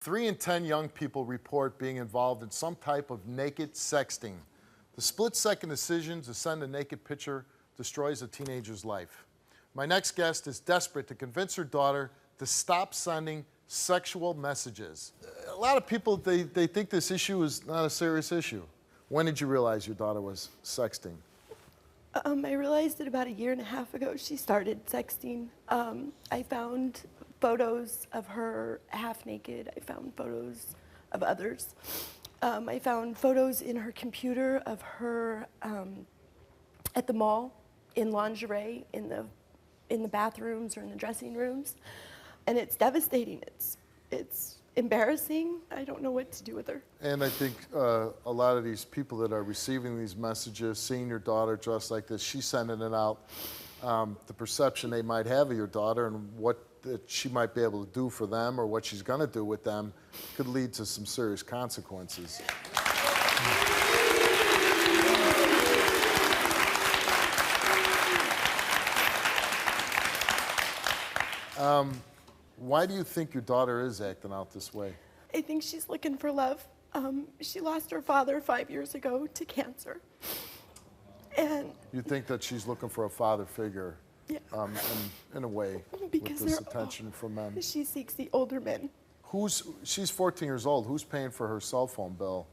3 in 10 young people report being involved in some type of naked sexting. The split-second decision to send a naked picture destroys a teenager's life. My next guest is desperate to convince her daughter to stop sending sexual messages. A lot of people, they think this issue is not a serious issue. When did you realize your daughter was sexting? I realized it about 1.5 years ago she started sexting. I found photos of her half naked. I found photos of others. I found photos in her computer of her at the mall in lingerie in the bathrooms or in the dressing rooms, and it's devastating. It's embarrassing. I don't know what to do with her. And I think a lot of these people that are receiving these messages, seeing your daughter dressed like this, she's sending it out. The perception they might have of your daughter and what that she might be able to do for them or what she's going to do with them could lead to some serious consequences. Why do you think your daughter is acting out this way? I think she's looking for love. She lost her father 5 years ago to cancer. And you think that she's looking for a father figure, yeah. in a way, because with this attention from men? She seeks the older men. She's 14 years old. Who's paying for her cell phone bill?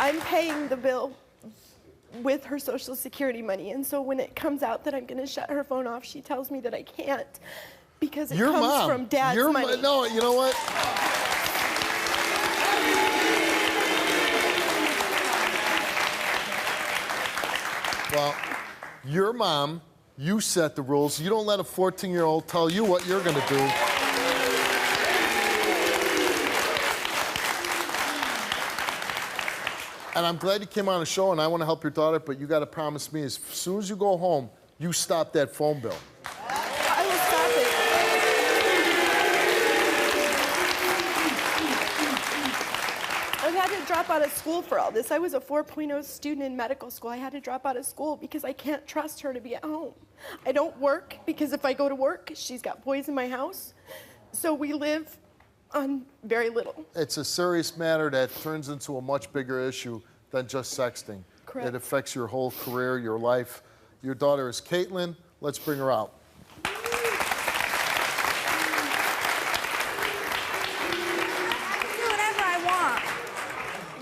I'm paying the bill with her Social Security money, and so when it comes out that I'm going to shut her phone off, she tells me that I can't because it comes from Dad's money. No, you know what? Well, your mom, you set the rules. You don't let a 14-year-old tell you what you're going to do. And I'm glad you came on the show, and I want to help your daughter, but you got to promise me as soon as you go home, you stop that phone bill. I will stop it. I've had to drop out of school for all this. I was a 4.0 student in medical school. I had to drop out of school because I can't trust her to be at home. I don't work because if I go to work, she's got boys in my house. So we live on very little. It's a serious matter that turns into a much bigger issue than just sexting. Correct. It affects your whole career, your life. Your daughter is Kaitlynn. Let's bring her out. I can do whatever I want.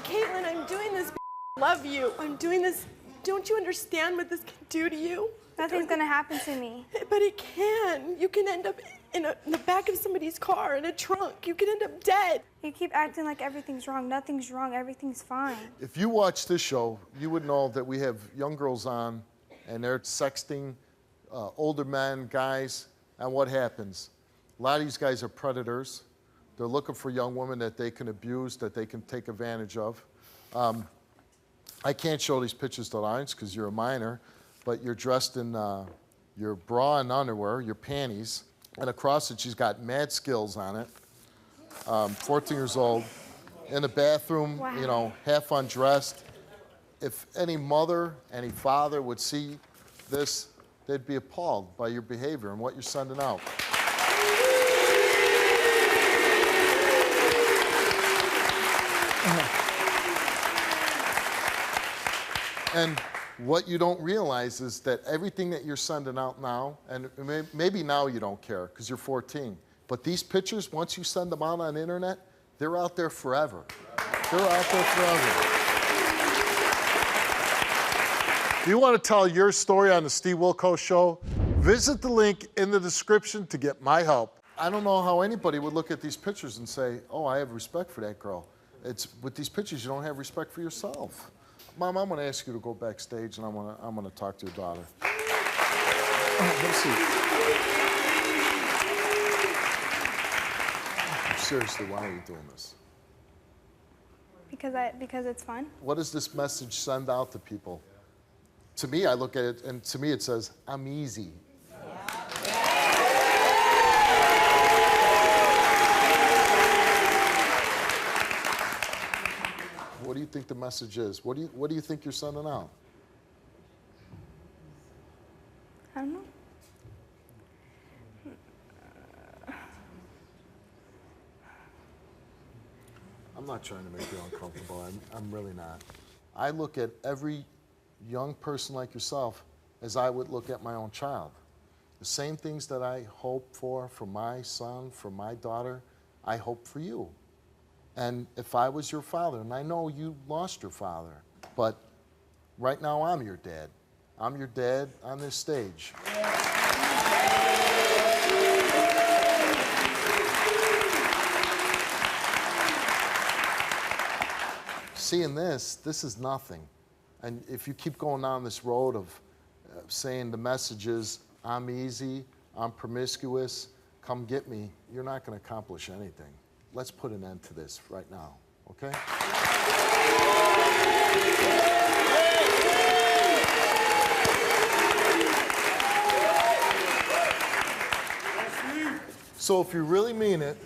Kaitlynn, I'm doing this. I love you. I'm doing this. Don't you understand what this can do to you? Nothing's gonna happen to me. But it can. You can end up in the back of somebody's car, in a trunk. You can end up dead. You keep acting like everything's wrong. Nothing's wrong. Everything's fine. If you watch this show, you would know that we have young girls on, and they're sexting older men, guys, and what happens? A lot of these guys are predators. They're looking for young women that they can abuse, that they can take advantage of. I can't show these pictures to the audience because you're a minor, but you're dressed in your bra and underwear, your panties, and across it she's got mad skills on it. 14 years old, in the bathroom, wow. You know, half undressed. If any mother, any father would see this, they'd be appalled by your behavior and what you're sending out. And what you don't realize is that everything that you're sending out now, and maybe now you don't care because you're 14, but these pictures, once you send them out on the internet, they're out there forever. They're out there forever. If you want to tell your story on the Steve Wilkos Show, visit the link in the description to get my help. I don't know how anybody would look at these pictures and say, oh, I have respect for that girl. It's with these pictures, you don't have respect for yourself. Mom, I'm going to ask you to go backstage, and I'm going to talk to your daughter. Let's see. Seriously, why are you doing this? Because it's fun. What does this message send out to people? To me, I look at it, and to me it says, I'm easy. What do you think the message is? What do you think you're sending out? I don't know. I'm not trying to make you uncomfortable. I'm really not. I look at every young person like yourself as I would look at my own child. The same things that I hope for my son, for my daughter, I hope for you. And if I was your father, and I know you lost your father, but right now I'm your dad. I'm your dad on this stage. Seeing this is nothing. And if you keep going down this road of saying the messages, I'm easy, I'm promiscuous, come get me, you're not going to accomplish anything. Let's put an end to this right now, okay? So if you really mean it,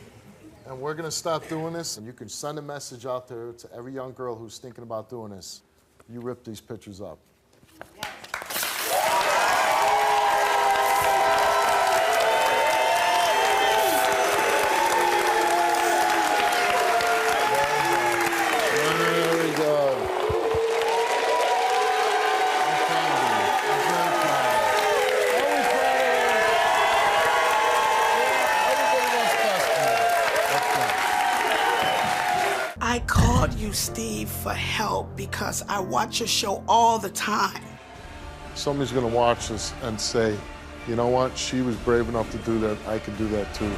and we're going to stop doing this, and you can send a message out there to every young girl who's thinking about doing this, you rip these pictures up. Very good. I'm proud of you. I'm very proud of you. Always proud of you. Everybody wants best for you. That's right. I called you, Steve, for help because I watch your show all the time. Somebody's going to watch this and say, you know what, she was brave enough to do that, I can do that too.